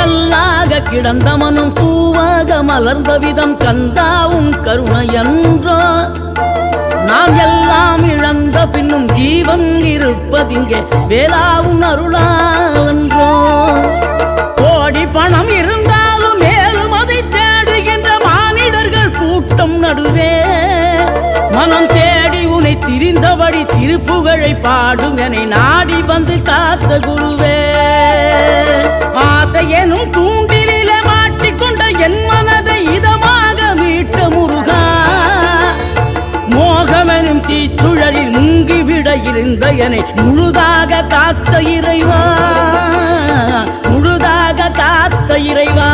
கல்லாக கிடந்த மனம் பூவாக மலர்ந்த விதம் கந்தாவும் கருணை என்றோ நாம் எல்லாம் இழந்த பின்னும் ஜீவன் இருப்பதிங்கே வேளாவும் அருளாவென்றோ கோடி பணம் இருந்தாலும் மேலும் அதை தேடுகின்ற மானிடர்கள் கூட்டம் நடுவே மனம் தேடி உனை திரிந்தபடி திருப்புகழை பாடும் என நாடி வந்து காத்த குருவே ஆசை எனும் தூண்டிலே மாட்டிக்கொண்ட என் மனதை இதமாக மீட்ட முருகா மோகமெனும் தீச்சுழலில் முங்கிவிட இருந்த என்னை முழுதாக காத்த இறைவா முழுதாக காத்த இறைவா